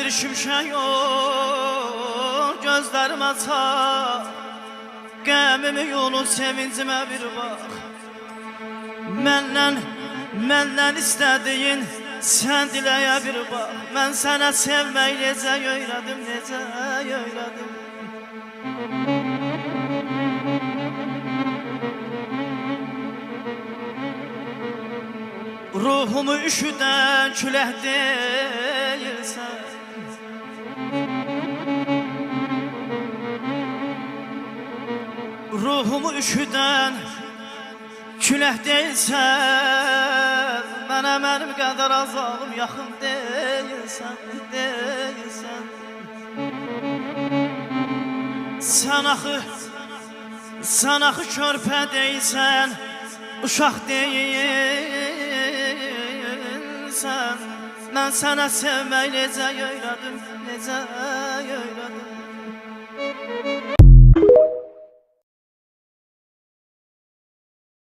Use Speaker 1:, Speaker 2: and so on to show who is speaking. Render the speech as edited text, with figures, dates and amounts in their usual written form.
Speaker 1: bir şimşek ol, gözlerim açar. Qəmimi yolu sevincime bir bak. Məndən istədiyin sən diləyə bir bak. Mən sənə sevmək necə öyrədim, necə öyrədim. Ruhumu üşüdən külək deyilsən. Ruhumu üşüdən külək deyilsən. Mənə mənim qədər azalım yaxın deyilsən, deyilsən. Sən axı körpə deyilsən, uşaq deyilsən. Mən sənə sevmək necə öyrədim, necə öyrədim.